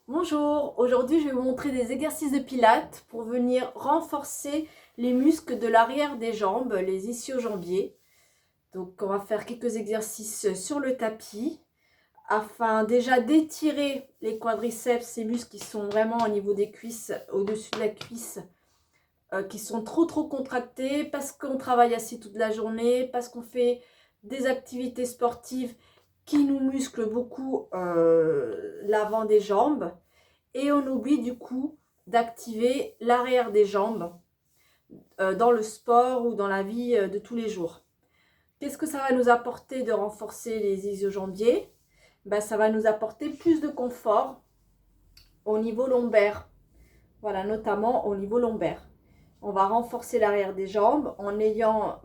Bonjour, aujourd'hui je vais vous montrer des exercices de pilates pour venir renforcer les muscles de l'arrière des jambes, les ischio-jambiers. Donc on va faire quelques exercices sur le tapis afin déjà d'étirer les quadriceps, ces muscles qui sont vraiment au niveau des cuisses, au-dessus de la cuisse, qui sont trop contractés parce qu'on travaille assis toute la journée, parce qu'on fait des activités sportives qui nous musclent beaucoup l'avant des jambes. Et on oublie du coup d'activer l'arrière des jambes dans le sport ou dans la vie de tous les jours. Qu'est-ce que ça va nous apporter de renforcer les ischio-jambiers? Ça va nous apporter plus de confort au niveau lombaire. Voilà, notamment au niveau lombaire. On va renforcer l'arrière des jambes en ayant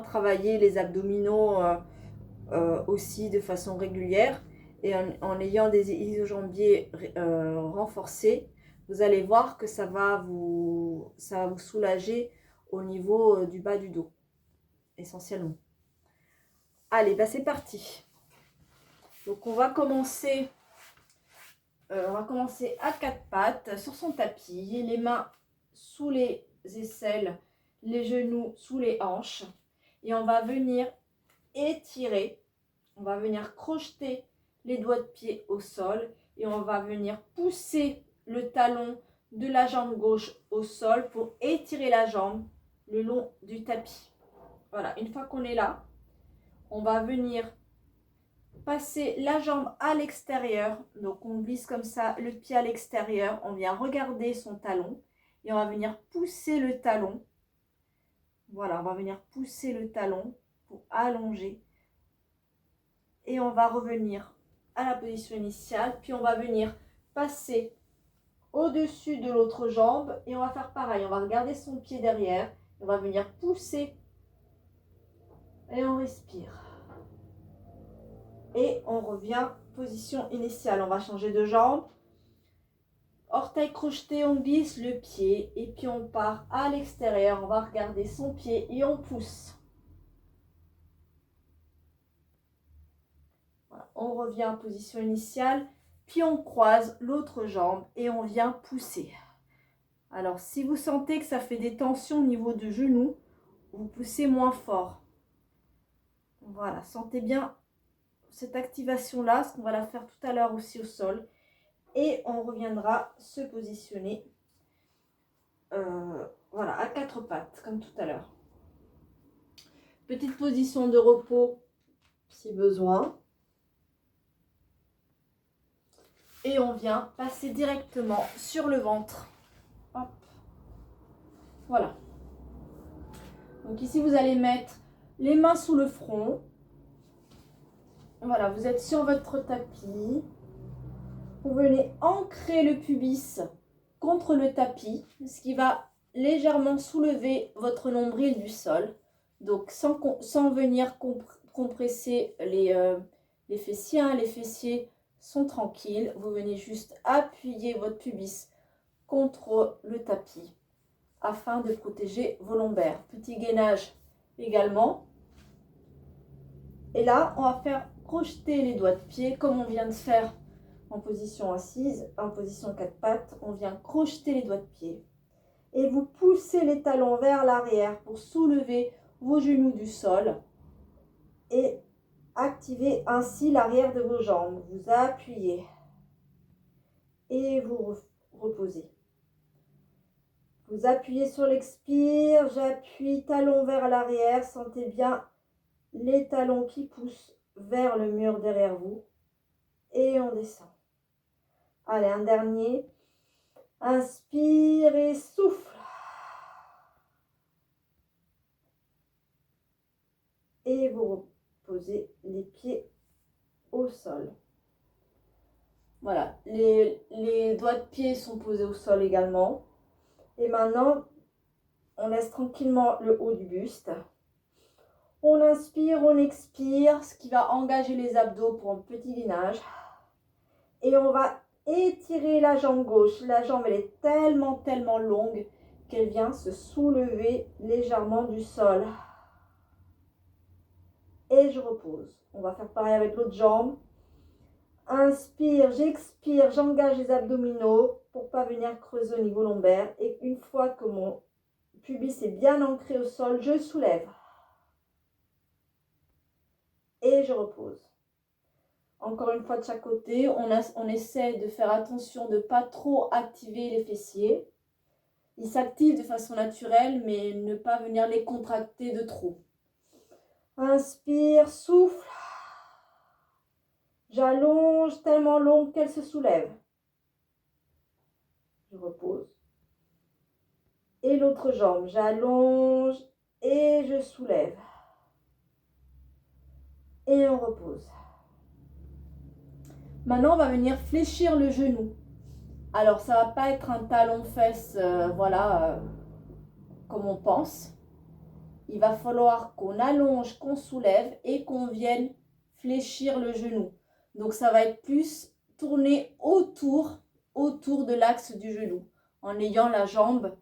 travaillé les abdominaux aussi de façon régulière et en ayant des ischio-jambiers renforcés, vous allez voir que ça va vous soulager au niveau du bas du dos, essentiellement. Allez, c'est parti. Donc on va commencer à quatre pattes sur son tapis, les mains sous les aisselles, les genoux sous les hanches, et on va venir étirer, on va venir crocheter les doigts de pied au sol et on va venir pousser le talon de la jambe gauche au sol pour étirer la jambe le long du tapis. Voilà, une fois qu'on est là, on va venir passer la jambe à l'extérieur. Donc on glisse comme ça le pied à l'extérieur, on vient regarder son talon et on va venir pousser le talon. Voilà, on va venir pousser le talon pour allonger. Et on va revenir à la position initiale, puis on va venir passer au-dessus de l'autre jambe et on va faire pareil, on va regarder son pied derrière, on va venir pousser et on respire. Et on revient position initiale, on va changer de jambe, orteil crocheté, on glisse le pied et puis on part à l'extérieur, on va regarder son pied et on pousse. Voilà, on revient en position initiale, puis on croise l'autre jambe et on vient pousser. Alors, si vous sentez que ça fait des tensions au niveau du genou, vous poussez moins fort. Voilà, sentez bien cette activation-là, parce qu'on va la faire tout à l'heure aussi au sol. Et on reviendra se positionner voilà, à quatre pattes, comme tout à l'heure. Petite position de repos, si besoin. Et on vient passer directement sur le ventre. Hop. Voilà. Donc ici, vous allez mettre les mains sous le front. Voilà, vous êtes sur votre tapis. Vous venez ancrer le pubis contre le tapis, ce qui va légèrement soulever votre nombril du sol. Donc sans venir compresser les fessiers. Hein. Les fessiers sont tranquilles. Vous venez juste appuyer votre pubis contre le tapis afin de protéger vos lombaires. Petit gainage également. Et là, on va faire crocheter les doigts de pied comme on vient de faire en position assise, en position quatre pattes. On vient crocheter les doigts de pied. Et vous poussez les talons vers l'arrière pour soulever vos genoux du sol et activer ainsi l'arrière de vos jambes. Vous appuyez et vous reposez. Vous appuyez sur l'expire, j'appuie talons vers l'arrière, sentez bien les talons qui poussent vers le mur derrière vous et on descend. Allez, un dernier. Inspire et souffle. Et vous reposez les pieds au sol. Voilà, les doigts de pied sont posés au sol également. Et maintenant, on laisse tranquillement le haut du buste. On inspire, on expire, ce qui va engager les abdos pour un petit gainage. Et on va étirer la jambe gauche. La jambe, elle est tellement longue qu'elle vient se soulever légèrement du sol. Et je repose. On va faire pareil avec l'autre jambe. Inspire, j'expire, j'engage les abdominaux pour pas venir creuser au niveau lombaire. Et une fois que mon pubis est bien ancré au sol, je soulève. Et je repose. Encore une fois de chaque côté, on essaie de faire attention de ne pas trop activer les fessiers. Ils s'activent de façon naturelle, mais ne pas venir les contracter de trop. Inspire, souffle. J'allonge tellement longue qu'elle se soulève. Je repose. Et l'autre jambe, j'allonge et je soulève. Et on repose. Maintenant, on va venir fléchir le genou. Alors, ça ne va pas être un talon-fesse, comme on pense. Il va falloir qu'on allonge, qu'on soulève et qu'on vienne fléchir le genou. Donc, ça va être plus tourner autour de l'axe du genou, en ayant la jambe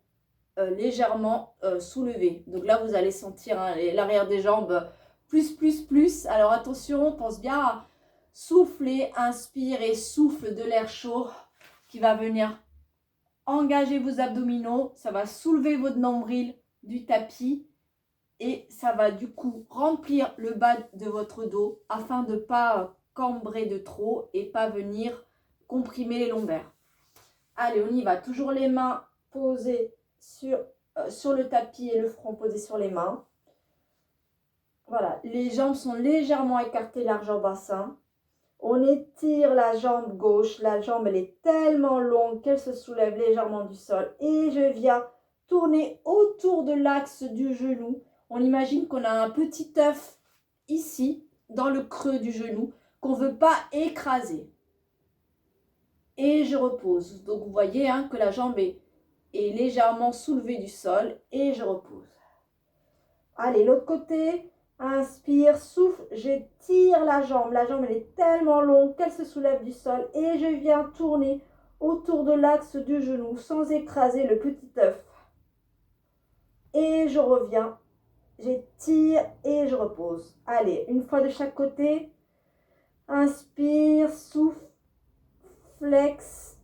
légèrement soulevée. Donc là, vous allez sentir l'arrière des jambes plus. Alors, attention, pense bien à souffler, inspire et souffle de l'air chaud qui va venir engager vos abdominaux. Ça va soulever votre nombril du tapis. Et ça va du coup remplir le bas de votre dos afin de ne pas cambrer de trop et pas venir comprimer les lombaires. Allez, on y va. Toujours les mains posées sur le tapis et le front posé sur les mains. Voilà, les jambes sont légèrement écartées, largeur bassin. On étire la jambe gauche. La jambe, elle est tellement longue qu'elle se soulève légèrement du sol. Et je viens tourner autour de l'axe du genou. On imagine qu'on a un petit œuf ici, dans le creux du genou, qu'on ne veut pas écraser. Et je repose. Donc, vous voyez que la jambe est légèrement soulevée du sol. Et je repose. Allez, l'autre côté. Inspire, souffle. J'étire la jambe. La jambe, elle est tellement longue qu'elle se soulève du sol. Et je viens tourner autour de l'axe du genou sans écraser le petit œuf. Et je reviens. J'étire et je repose. Allez, une fois de chaque côté. Inspire, souffle, flex,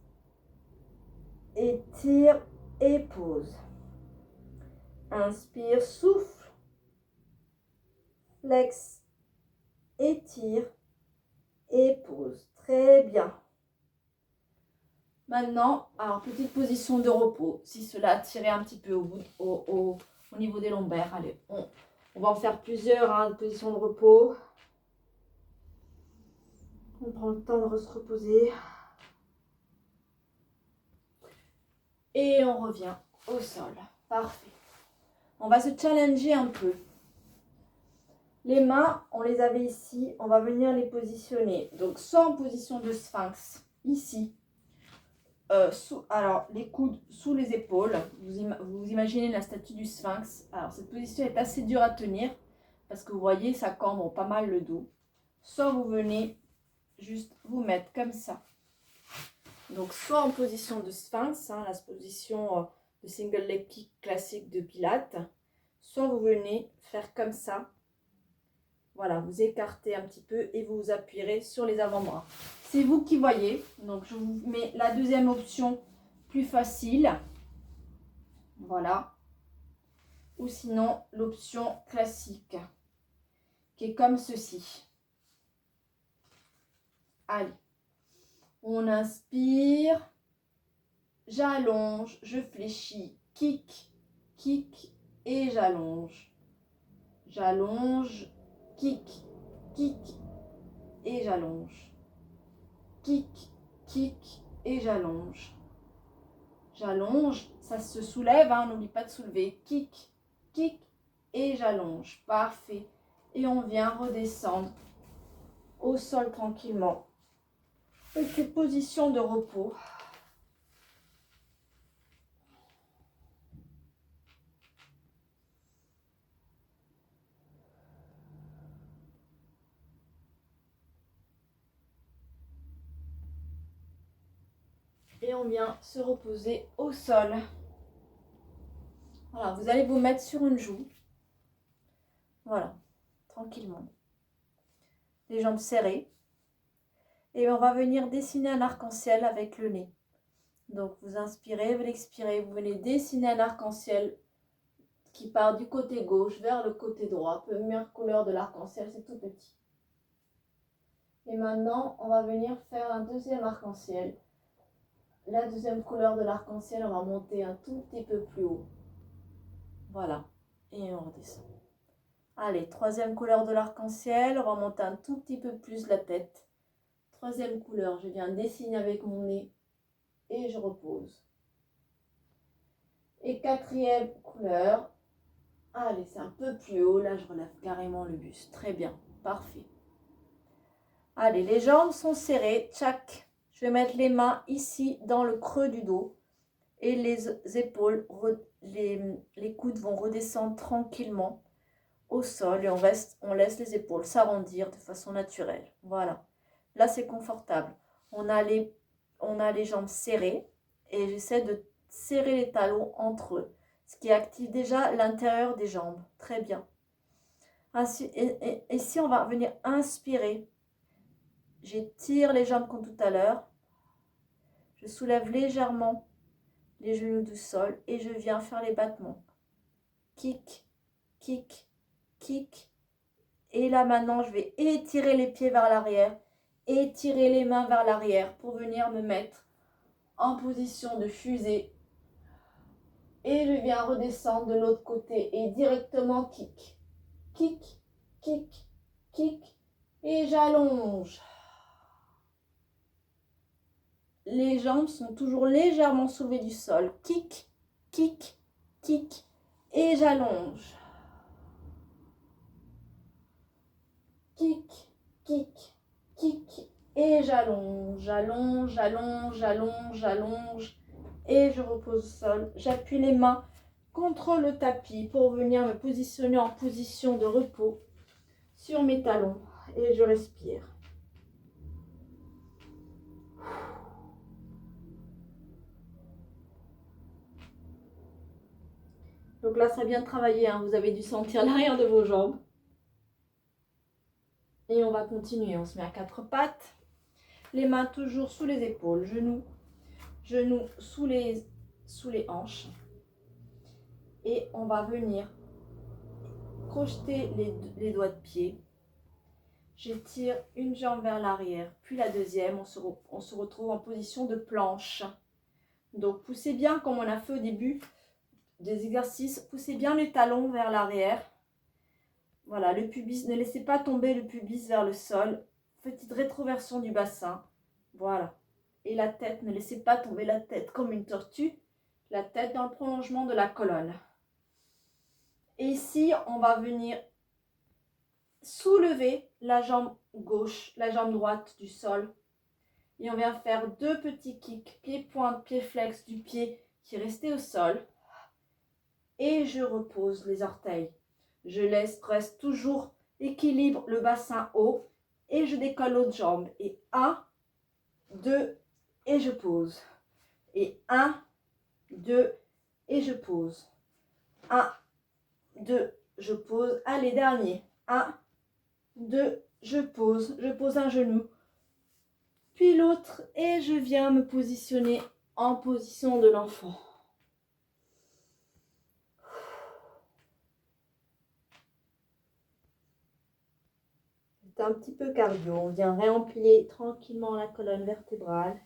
étire et pose. Inspire, souffle, flex, étire et pose. Très bien. Maintenant, alors petite position de repos. Si cela a tiré un petit peu au niveau des lombaires. Allez, on va en faire plusieurs positions de repos. On prend le temps de se reposer. Et on revient au sol. Parfait. On va se challenger un peu. Les mains, on les avait ici. On va venir les positionner. Donc, soit en position de sphinx, ici. Alors, les coudes sous les épaules. Vous imaginez la statue du sphinx. Alors, cette position est assez dure à tenir. Parce que vous voyez, ça cambre pas mal le dos. Soit vous venez juste vous mettre comme ça. Donc, soit en position de sphinx, la position de single leg kick classique de Pilates, soit vous venez faire comme ça. Voilà, vous écartez un petit peu et vous vous appuierez sur les avant-bras. C'est vous qui voyez. Donc, je vous mets la deuxième option plus facile. Voilà. Ou sinon, l'option classique, qui est comme ceci. Allez. On inspire, j'allonge, je fléchis, kick, kick et j'allonge. J'allonge, kick, kick et j'allonge. Kick, kick et j'allonge. J'allonge, ça se soulève, n'oublie pas de soulever. Kick, kick et j'allonge. Parfait. Et on vient redescendre au sol tranquillement. Avec cette position de repos. Et on vient se reposer au sol. Voilà, vous allez vous mettre sur une joue. Voilà, tranquillement. Les jambes serrées. Et on va venir dessiner un arc-en-ciel avec le nez. Donc vous inspirez, vous l'expirez, vous venez dessiner un arc-en-ciel qui part du côté gauche vers le côté droit. Première couleur de l'arc-en-ciel, c'est tout petit. Et maintenant, on va venir faire un deuxième arc-en-ciel. La deuxième couleur de l'arc-en-ciel, on va monter un tout petit peu plus haut. Voilà. Et on redescend. Allez, troisième couleur de l'arc-en-ciel, on va monter un tout petit peu plus la tête. Troisième couleur, je viens dessiner avec mon nez et je repose. Et quatrième couleur, allez, c'est un peu plus haut, là je relève carrément le buste. Très bien, parfait. Allez, les jambes sont serrées, tchac. Je vais mettre les mains ici dans le creux du dos et les épaules, les coudes vont redescendre tranquillement au sol et on laisse les épaules s'arrondir de façon naturelle. Voilà, là c'est confortable. On a les jambes serrées et j'essaie de serrer les talons entre eux, ce qui active déjà l'intérieur des jambes. Très bien. Ainsi, ici, on va venir inspirer. J'étire les jambes comme tout à l'heure. Je soulève légèrement les genoux du sol et je viens faire les battements. Kick, kick, kick. Et là maintenant, je vais étirer les pieds vers l'arrière, étirer les mains vers l'arrière pour venir me mettre en position de fusée. Et je viens redescendre de l'autre côté et directement kick, kick, kick, kick. Et j'allonge. Les jambes sont toujours légèrement soulevées du sol. Kick, kick, kick. Et j'allonge. Kick, kick, kick. Et j'allonge, j'allonge, j'allonge, j'allonge, j'allonge. Et je repose au sol. J'appuie les mains contre le tapis pour venir me positionner en position de repos sur mes talons. Et je respire. Donc là, ça vient de travailler, hein. Vous avez dû sentir l'arrière de vos jambes. Et on va continuer. On se met à quatre pattes. Les mains toujours sous les épaules. Genoux sous les hanches. Et on va venir crocheter les doigts de pied. J'étire une jambe vers l'arrière, puis la deuxième. On se retrouve en position de planche. Donc poussez bien, comme on a fait au début des exercices, poussez bien les talons vers l'arrière. Voilà, le pubis, ne laissez pas tomber le pubis vers le sol. Petite rétroversion du bassin. Voilà. Et la tête, ne laissez pas tomber la tête comme une tortue. La tête dans le prolongement de la colonne. Et ici, on va venir soulever la jambe gauche, la jambe droite du sol. Et on vient faire deux petits kicks, pied-pointe, pied-flex du pied qui est resté au sol. Et je repose les orteils. Je reste toujours équilibre le bassin haut et je décolle l'autre jambe. Et 1, 2 et je pose. Et 1, 2 et je pose. 1, 2, je pose. Allez, dernier. 1, 2, je pose. Je pose un genou. Puis l'autre et je viens me positionner en position de l'enfant. C'est un petit peu cardio. On vient réemplier tranquillement la colonne vertébrale.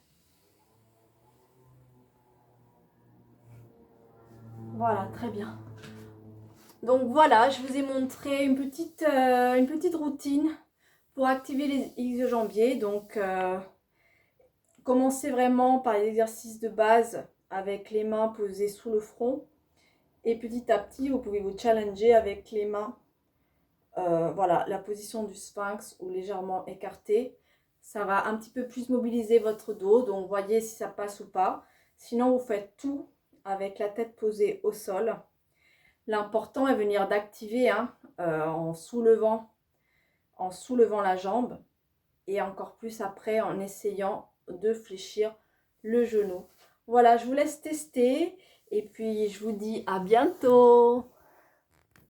Voilà, très bien. Donc voilà, je vous ai montré une petite routine pour activer les ischio-jambiers. Donc, commencez vraiment par les exercices de base avec les mains posées sous le front. Et petit à petit, vous pouvez vous challenger avec les mains. Voilà, la position du sphinx ou légèrement écartée. Ça va un petit peu plus mobiliser votre dos. Donc, voyez si ça passe ou pas. Sinon, vous faites tout avec la tête posée au sol. L'important est venir d'activer en soulevant la jambe et encore plus après en essayant de fléchir le genou. Voilà, je vous laisse tester et puis je vous dis à bientôt.